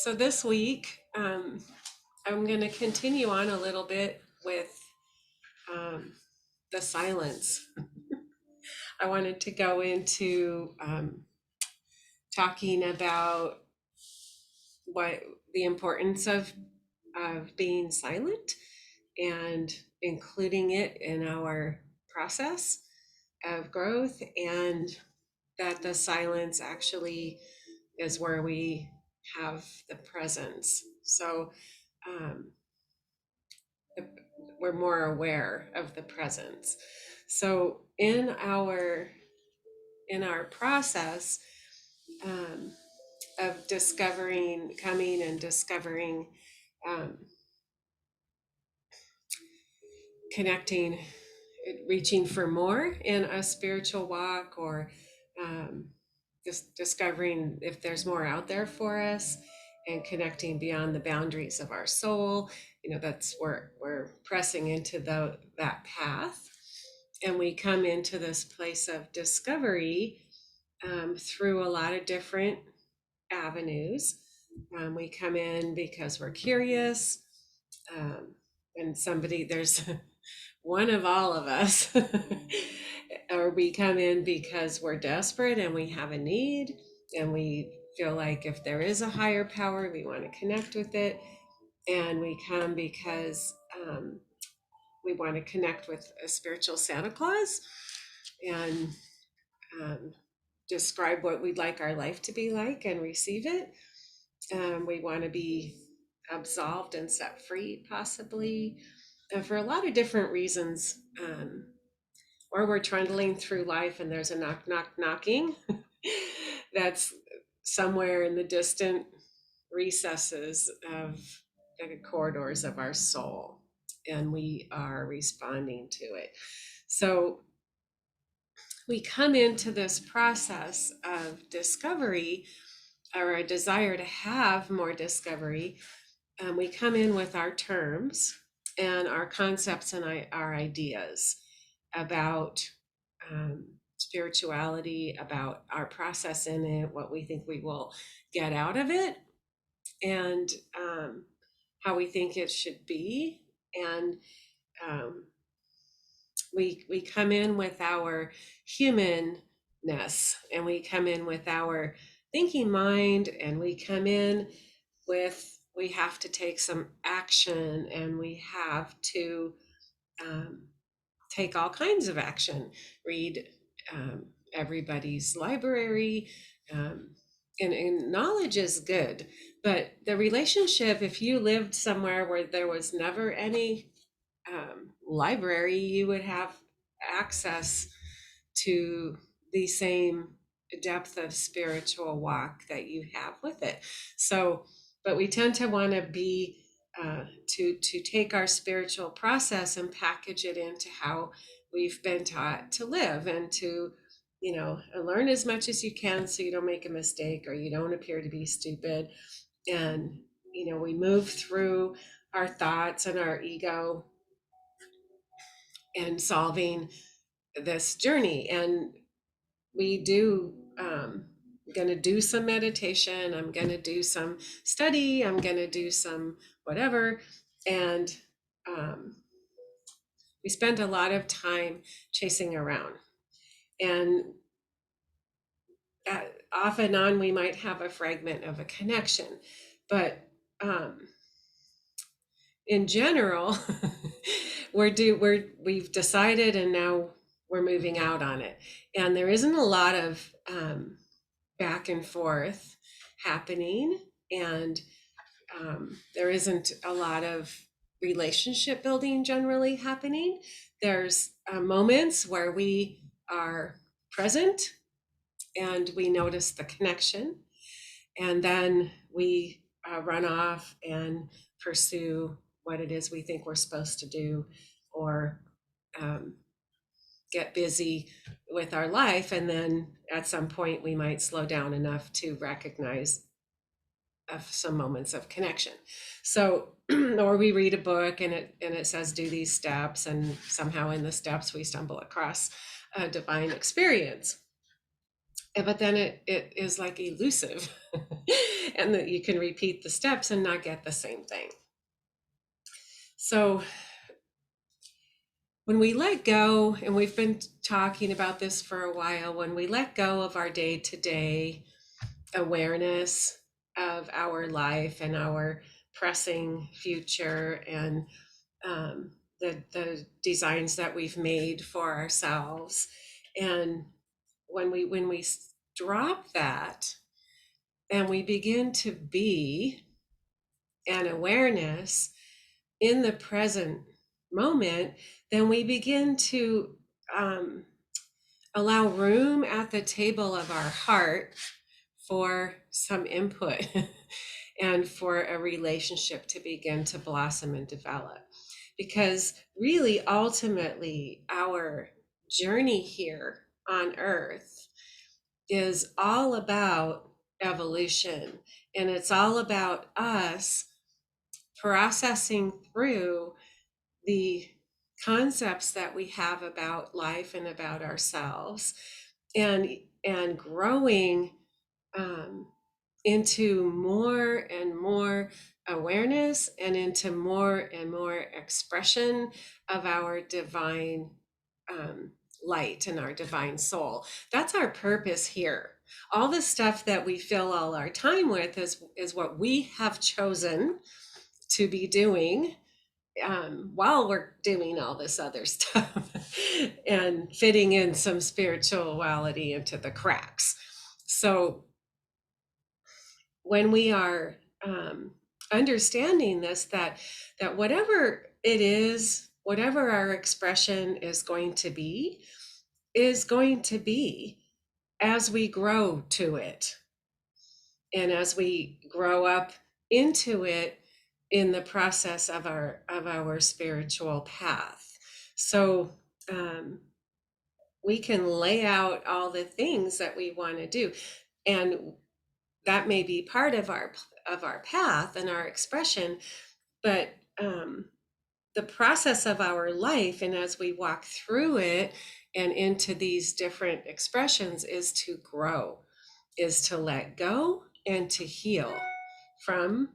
So this week, I'm going to continue on a little bit with um, the silence. I wanted to go into talking about what the importance of being silent and including it in our process of growth, and that the silence actually is where we have the presence. So um, we're more aware of the presence. So in our process um, of discovering, coming and discovering, um, connecting, reaching for more in a spiritual walk, or um, just discovering if there's more out there for us, and connecting beyond the boundaries of our soul. That's where we're pressing into that path, and we come into this place of discovery through a lot of different avenues. We come in because we're curious, um, and there's one of all of us, or we come in because we're desperate and we have a need, and we feel like if there is a higher power, we want to connect with it, and we come because we want to connect with a spiritual Santa Claus and um, describe what we'd like our life to be like and receive it. We want to be absolved and set free, possibly, for a lot of different reasons. Or we're trundling through life and there's a knock, knock, knocking that's somewhere in the distant recesses of the corridors of our soul, and we are responding to it. So we come into this process of discovery, or a desire to have more discovery. We come in with our terms and our concepts and our ideas about spirituality, about our process in it, what we think we will get out of it, and how we think it should be. And um, we come in with our humanness, and we come in with our thinking mind, and we come in with, we have to take some action, and we have to um, take all kinds of action, read everybody's library, um, and knowledge is good, but the relationship, if you lived somewhere where there was never any library, you would have access to the same depth of spiritual walk that you have with it. So, but we tend to want to be to take our spiritual process and package it into how we've been taught to live, and to learn as much as you can so you don't make a mistake or you don't appear to be stupid. And we move through our thoughts and our ego and solving this journey. And we do going to do some meditation, I'm going to do some study, I'm going to do some whatever. And we spend a lot of time chasing around, and off and on we might have a fragment of a connection, but um, in general, we've decided, and now we're moving out on it, and there isn't a lot of back and forth happening, and there isn't a lot of relationship building generally happening. There's moments where we are present and we notice the connection, and then we run off and pursue what it is we think we're supposed to do, or um, get busy with our life. And then at some point we might slow down enough to recognize of some moments of connection. So, or we read a book and it says do these steps, and somehow in the steps we stumble across a divine experience. But then it is like elusive and that you can repeat the steps and not get the same thing. So when we let go, and we've been talking about this for a while, when we let go of our day to day awareness of our life and our pressing future and the designs that we've made for ourselves, and when we drop that and we begin to be an awareness in the present moment, then we begin to um, allow room at the table of our heart for some input and for a relationship to begin to blossom and develop. Because really, ultimately, our journey here on earth is all about evolution, and it's all about us processing through the concepts that we have about life and about ourselves, and and growing um, into more and more awareness and into more and more expression of our divine um, light and our divine soul. That's our purpose here. All the stuff that we fill all our time with is what we have chosen to be doing while we're doing all this other stuff and fitting in some spirituality into the cracks. So when we are understanding this, that whatever it is, whatever our expression is going to be as we grow to it and as we grow up into it in the process of our spiritual path. So we can lay out all the things that we want to do, and that may be part of our path and our expression, but the process of our life, and as we walk through it and into these different expressions, is to grow, is to let go and to heal from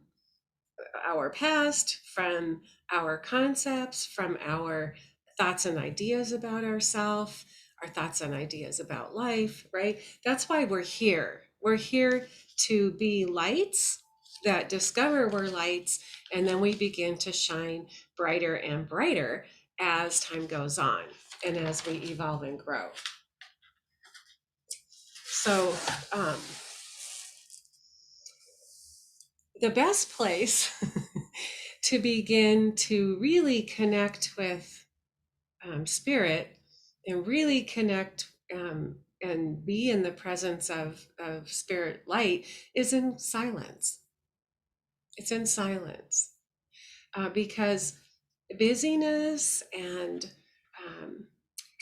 our past, from our concepts, from our thoughts and ideas about ourselves, our thoughts and ideas about life, right? That's why we're here. We're here to be lights that discover we're lights, and then we begin to shine brighter and brighter as time goes on and as we evolve and grow. So, um, the best place to begin to really connect with spirit and really connect and be in the presence of spirit light is in silence. It's in silence because busyness and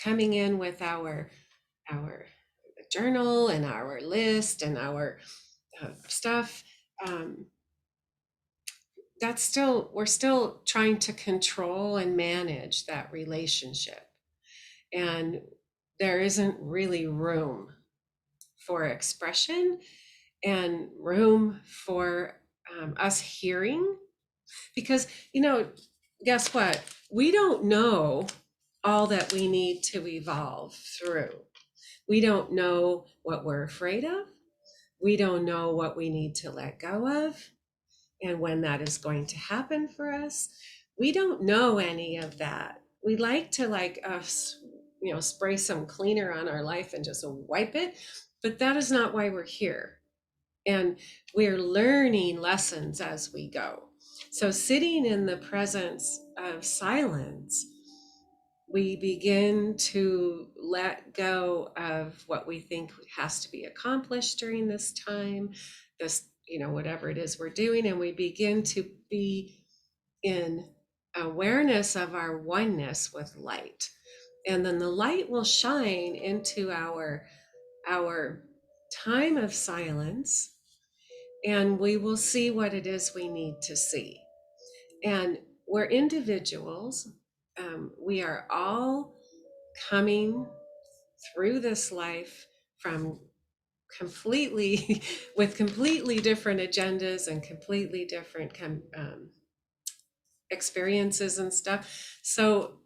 coming in with our journal and our list and our stuff, um, we're still trying to control and manage that relationship, and there isn't really room for expression and room for us hearing, because guess what, we don't know all that we need to evolve through. We don't know what we're afraid of. We don't know what we need to let go of and when that is going to happen for us. We don't know any of that. We like to spray some cleaner on our life and just wipe it, but that is not why we're here. And we're learning lessons as we go. So sitting in the presence of silence, we begin to let go of what we think has to be accomplished during this time, whatever it is we're doing, and we begin to be in awareness of our oneness with light. And then the light will shine into our time of silence, and we will see what it is we need to see. And we're individuals. We are all coming through this life from completely with completely different agendas and completely different experiences and stuff. So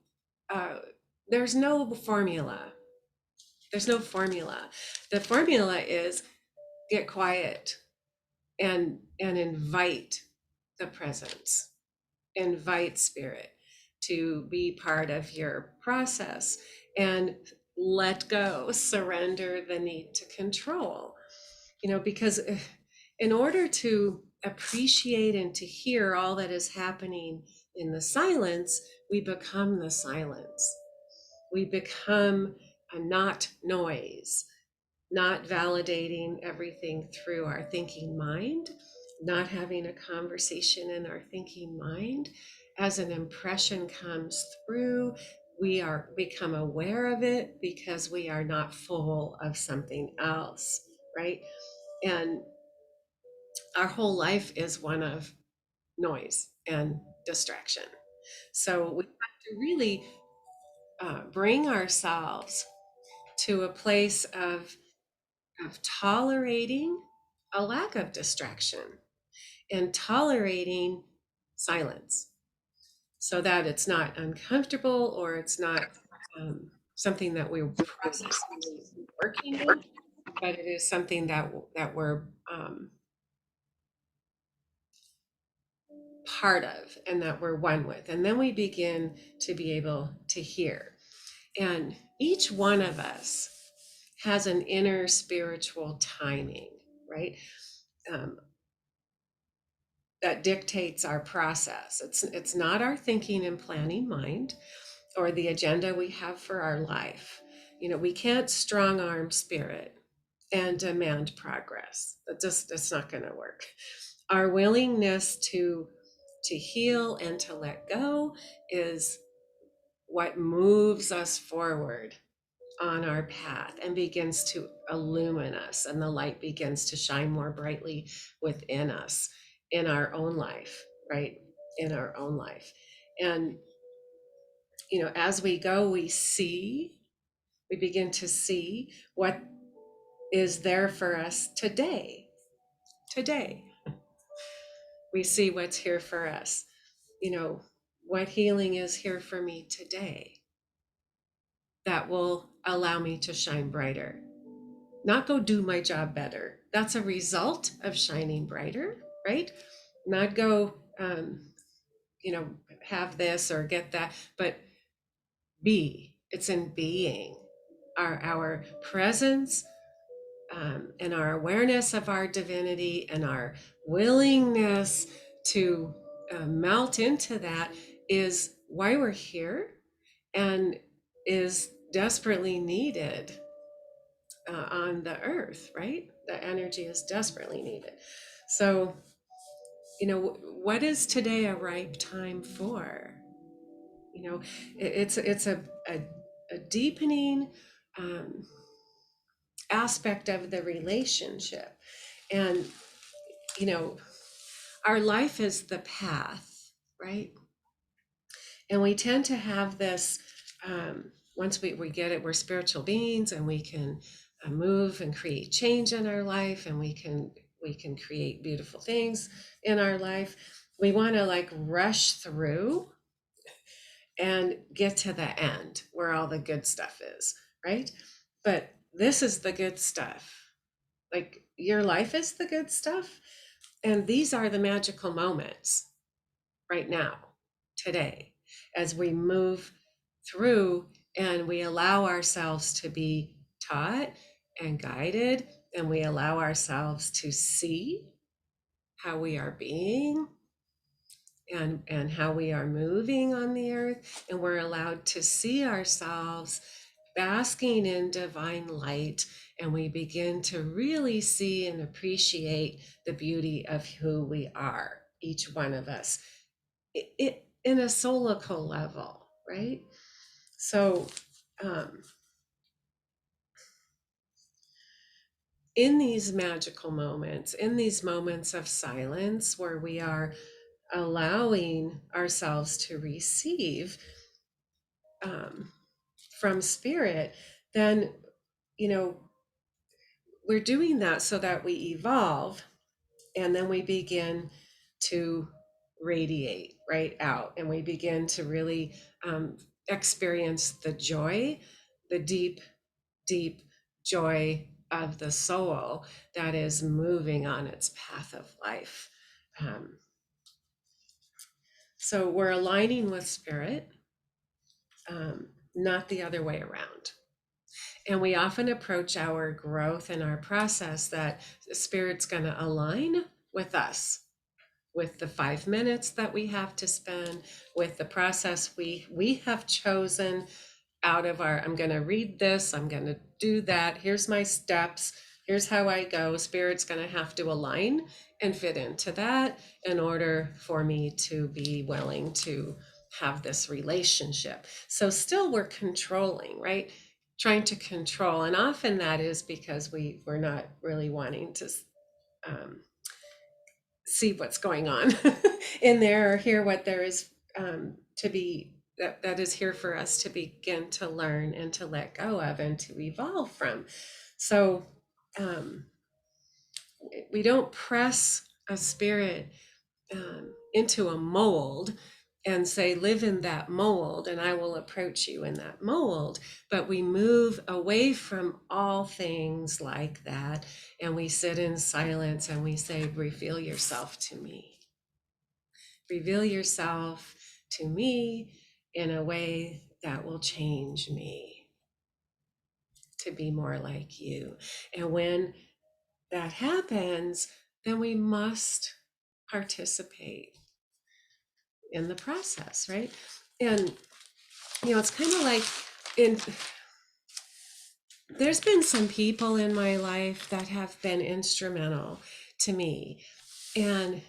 uh, there's no formula. There's no formula. The formula is get quiet and invite the presence, invite spirit to be part of your process, and let go, surrender the need to control. Because in order to appreciate and to hear all that is happening in the silence, we become the silence. We become a not noise, not validating everything through our thinking mind, not having a conversation in our thinking mind. As an impression comes through, we are become aware of it because we are not full of something else, right? And our whole life is one of noise and distraction. So we have to really bring ourselves to a place of tolerating a lack of distraction and tolerating silence so that it's not uncomfortable or it's not something that we're processing, working with, but it is something that we're part of and that we're one with. And then we begin to be able to hear. And each one of us has an inner spiritual timing, right? Um, that dictates our process. It's not our thinking and planning mind or the agenda we have for our life. We can't strong arm spirit and demand progress. That's not going to work. Our willingness to heal and to let go is what moves us forward on our path and begins to illumine us, and the light begins to shine more brightly within us in our own life, right? In our own life. And as we go, we begin to see what is there for us today. We see what's here for us. What healing is here for me today that will allow me to shine brighter, not go do my job better. That's a result of shining brighter, right? Not go, have this or get that, but be. It's in being. Our presence and our awareness of our divinity and our willingness to melt into that is why we're here and is desperately needed on the earth, right? The energy is desperately needed. So, what is today a ripe time for? It's a deepening um, aspect of the relationship. And, you know, our life is the path, right? And we tend to have this, once we get it, we're spiritual beings and we can move and create change in our life, and we can create beautiful things in our life. We want to like rush through and get to the end where all the good stuff is, right? But this is the good stuff. Like your life is the good stuff. And these are the magical moments right now, today, as we move through and we allow ourselves to be taught and guided, and we allow ourselves to see how we are being and how we are moving on the earth, and we're allowed to see ourselves basking in divine light, and we begin to really see and appreciate the beauty of who we are, each one of us, in a solical level, right? So in these magical moments, in these moments of silence where we are allowing ourselves to receive from spirit, then, you know, we're doing that so that we evolve, and then we begin to radiate right out, and we begin to really experience the joy, the deep joy of the soul that is moving on its path of life. Um, so we're aligning with spirit, not the other way around. And we often approach our growth and our process that the spirit's going to align with us, with the 5 minutes that we have to spend, with the process we have chosen out of our, I'm going to read this, I'm going to do that, here's my steps, here's how I go. Spirit's going to have to align and fit into that in order for me to be willing to have this relationship. So still we're controlling, right? Trying to control. And often that is because we're not really wanting to um, see what's going on in there, or hear what there is to be, that is here for us to begin to learn and to let go of and to evolve from. So we don't press a spirit into a mold and say, live in that mold and I will approach you in that mold. But we move away from all things like that, and we sit in silence and we say, reveal yourself to me. Reveal yourself to me in a way that will change me to be more like you. And when that happens, then we must participate in the process, right? And it's kind of like, in there's been some people in my life that have been instrumental to me, and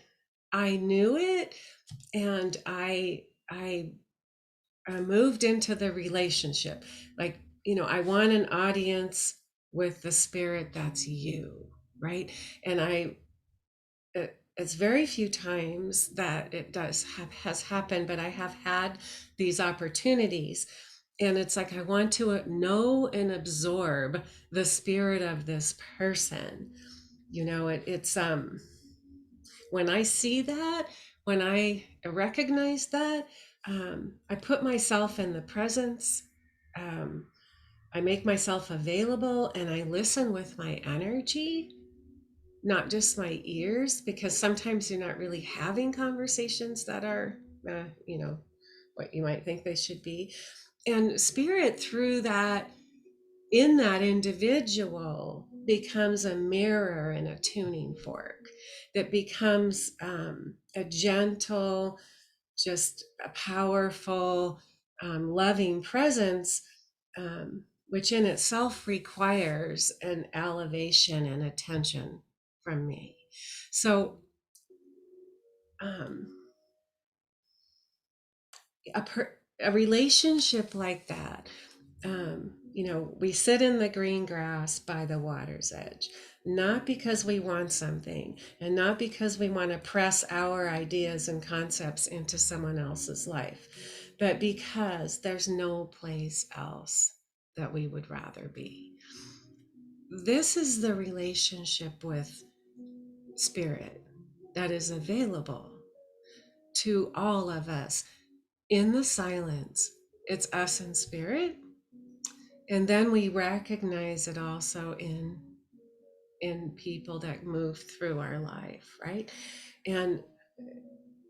I knew it, and I moved into the relationship like, I want an audience with the spirit that's you, right? And it's very few times that it has happened, but I have had these opportunities, and it's like I want to know and absorb the spirit of this person. It's when I see that, when I recognize that, I put myself in the presence. um, I make myself available, and I listen with my energy, not just my ears, because sometimes you're not really having conversations that are, what you might think they should be. And spirit, through that, in that individual, becomes a mirror and a tuning fork that becomes a gentle, just a powerful, loving presence, which in itself requires an elevation and attention from me. So um, a relationship like that, we sit in the green grass by the water's edge, not because we want something and not because we want to press our ideas and concepts into someone else's life, but because there's no place else that we would rather be. This is the relationship with spirit that is available to all of us in the silence. It's us in spirit, and then we recognize it also in people that move through our life, right? And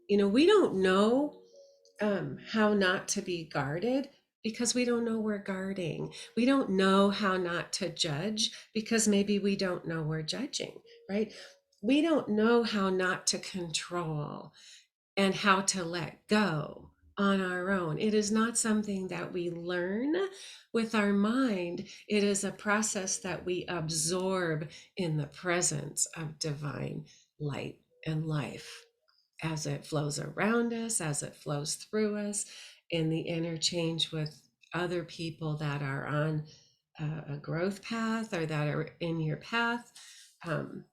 we don't know how not to be guarded, because we don't know we're guarding. We don't know how not to judge, because maybe we don't know we're judging, right? We don't know how not to control and how to let go on our own. It is not something that we learn with our mind. It is a process that we absorb in the presence of divine light and life, as it flows around us, as it flows through us, in the interchange with other people that are on a growth path or that are in your path. Um,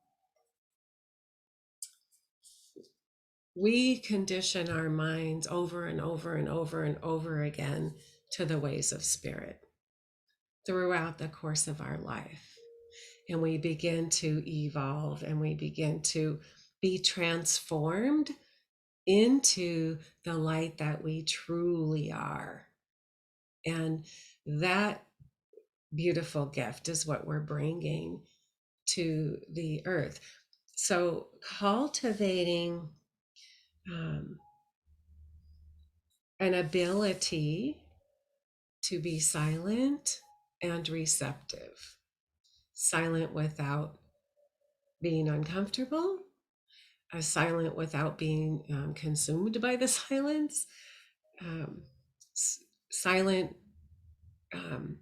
we condition our minds over and over and over and over again to the ways of spirit throughout the course of our life. and we begin to evolve, and we begin to be transformed into the light that we truly are. And that beautiful gift is what we're bringing to the earth. So, cultivating um, an ability to be silent and receptive, silent without being uncomfortable, silent without being consumed by the silence, um, silent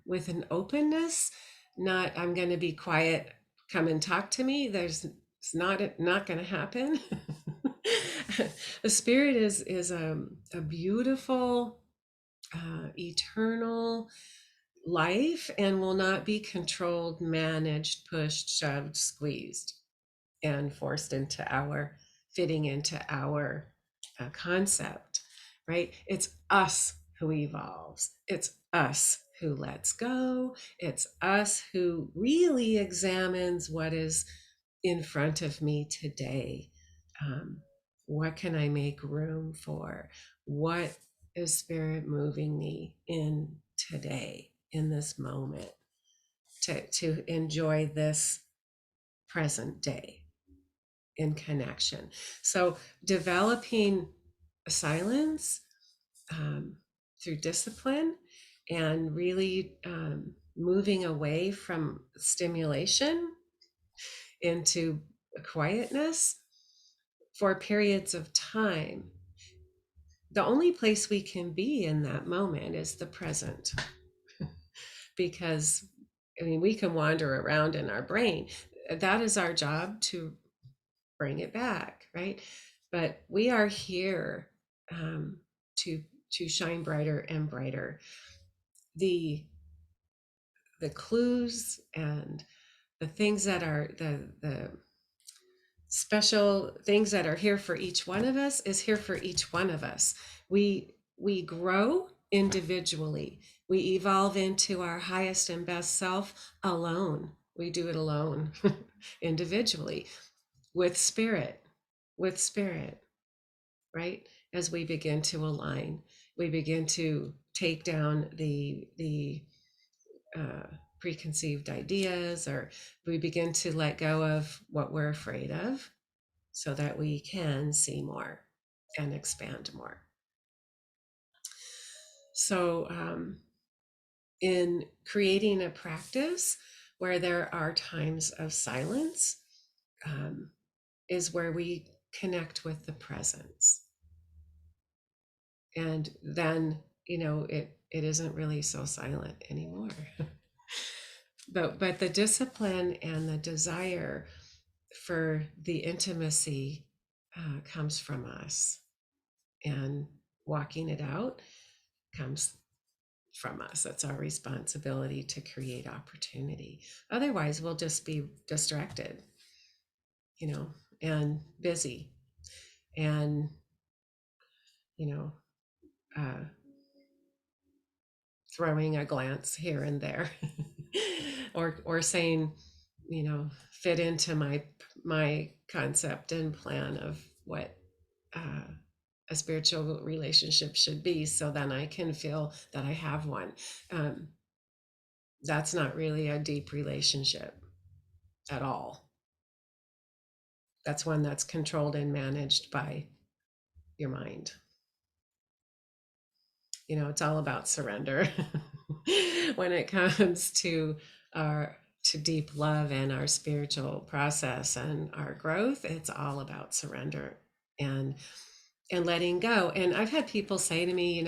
with an openness, not I'm going to be quiet, come and talk to me. It's not going to happen. The spirit is a beautiful, eternal life, and will not be controlled, managed, pushed, shoved, squeezed, and forced into our fitting into our concept, right? It's us who evolves. It's us who lets go. It's us who really examines what is in front of me today. Um, what can I make room for? What is spirit moving me in today, in this moment, to enjoy this present day in connection? So developing silence um, through discipline, and really moving away from stimulation into quietness for periods of time. The only place we can be in that moment is the present, because I mean, we can wander around in our brain. That is our job, to bring it back, right? But we are here um, to shine brighter and brighter. The clues and the things that are the special things that are here for each one of us is here for each one of us. We grow individually. We evolve into our highest and best self alone. We do it alone, individually, with spirit, right? As we begin to align, we begin to take down the preconceived ideas, or we begin to let go of what we're afraid of, so that we can see more and expand more. So, in creating a practice where there are times of silence, um, is where we connect with the presence. And then, it isn't really so silent anymore. But the discipline and the desire for the intimacy comes from us, and walking it out comes from us. It's our responsibility to create opportunity. Otherwise, we'll just be distracted, and busy, and you know, uh, throwing a glance here and there, or saying, fit into my concept and plan of what a spiritual relationship should be, so then I can feel that I have one. That's not really a deep relationship at all. That's one that's controlled and managed by your mind. It's all about surrender. When it comes to our to deep love and our spiritual process and our growth, it's all about surrender and letting go. And I've had people say to me,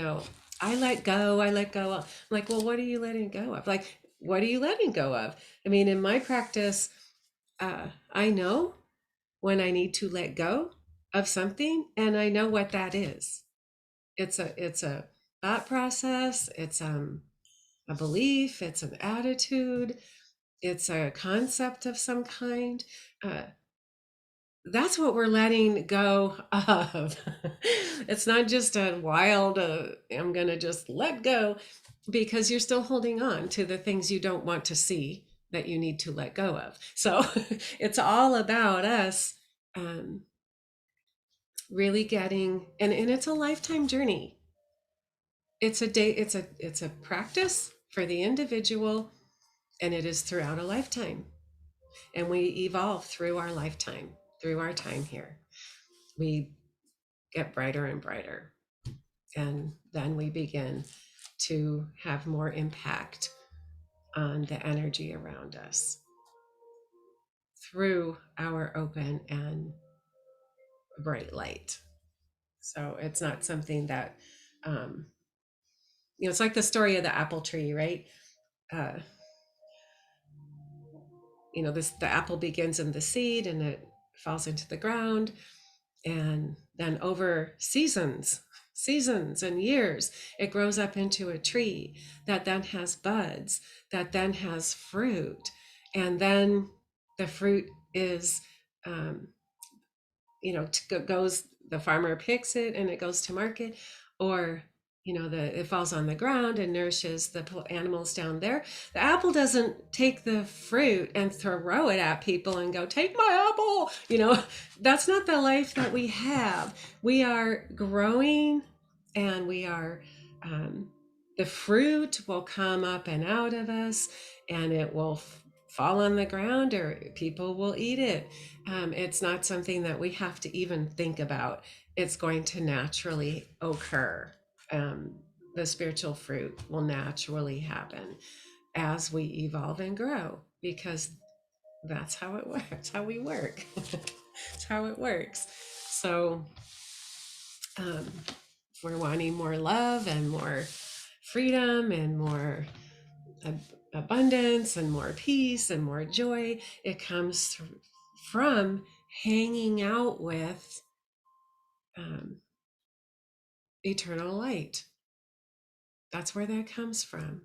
I let go. I'm like, well, what are you letting go of? Like, what are you letting go of? I mean, in my practice, I know when I need to let go of something, and I know what that is. It's a thought process. It's a belief. It's an attitude. It's a concept of some kind. Uh, that's what we're letting go of. It's not just a wild, I'm going to just let go, because you're still holding on to the things you don't want to see. that you need to let go of. So it's all about us really getting, and it's a lifetime journey. It's a practice for the individual, and it is throughout a lifetime. And we evolve through our lifetime, through our time here. We get brighter and brighter. And then we begin to have more impact on the energy around us through our open and bright light. So it's not something that, it's like the story of the apple tree, right? Uh, the apple begins in the seed and it falls into the ground. And then over seasons and years, it grows up into a tree that then has buds, that then has fruit. And then the fruit is, goes, the farmer picks it and it goes to market, or it falls on the ground and nourishes the animals down there. The apple doesn't take the fruit and throw it at people and go, take my apple. That's not the life that we have. We are growing, and we are, the fruit will come up and out of us, and it will fall on the ground, or people will eat it. It's not something that we have to even think about. It's going to naturally occur. The spiritual fruit will naturally happen as we evolve and grow, because that's how it works. That's how we work. That's how it works. So if we're wanting more love and more freedom and more abundance and more peace and more joy, it comes from hanging out with eternal light. That's where that comes from.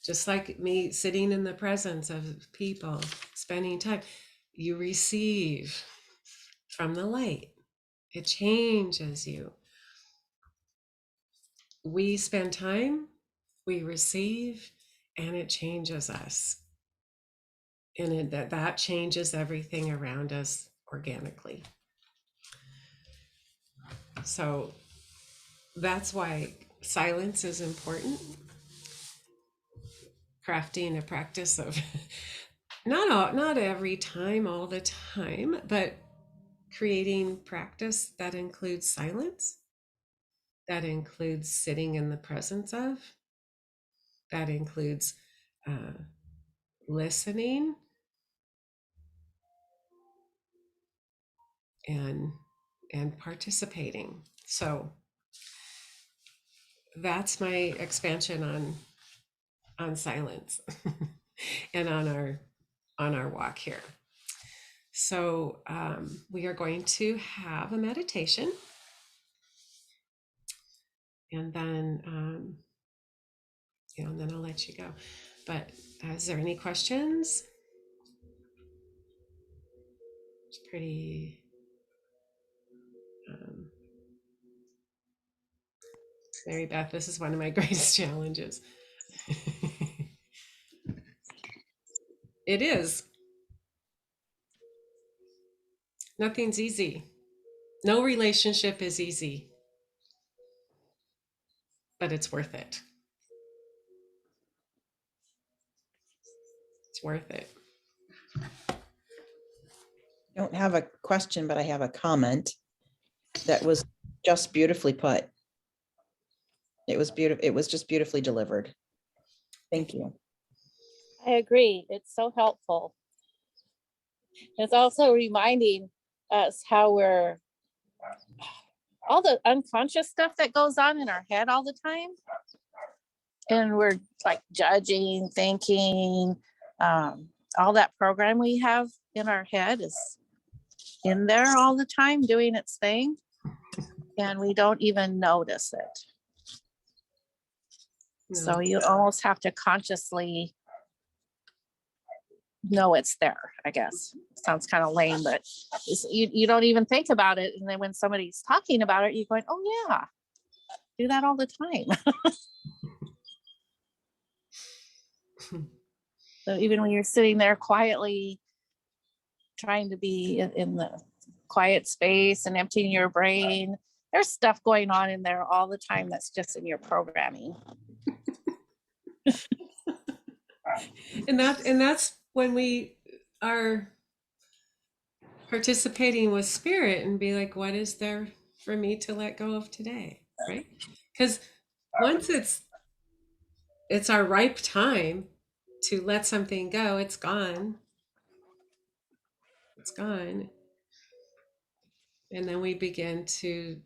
Just like me sitting in the presence of people, spending time, you receive from the light. It changes you. We spend time, we receive, and it changes us. And that changes everything around us organically. So that's why silence is important. Crafting a practice of not every time, all the time, but creating practice that includes silence, that includes sitting in the presence of, that includes listening and participating. So that's my expansion on silence and on our walk here. So we are going to have a meditation, and then and then I'll let you go. But is there any questions? It's pretty Mary Beth, this is one of my greatest challenges. It is. Nothing's easy. No relationship is easy, but it's worth it. It's worth it. I don't have a question, but I have a comment that was just beautifully put. It was beautiful. It was just beautifully delivered. Thank you. I agree. It's so helpful. It's also reminding us how we're all the unconscious stuff that goes on in our head all the time. And we're like judging, thinking, all that program we have in our head is in there all the time doing its thing. And we don't even notice it. No. So you almost have to consciously know it's there, I guess. Sounds kind of lame, but you don't even think about it. And then when somebody's talking about it, you're going, oh yeah, do that all the time. So even when you're sitting there quietly trying to be in the quiet space and emptying your brain, there's stuff going on in there all the time that's just in your programming. And that's when we are participating with spirit and be like, what is there for me to let go of today? Right? Because once it's our ripe time to let something go, it's gone. It's gone. And then we begin to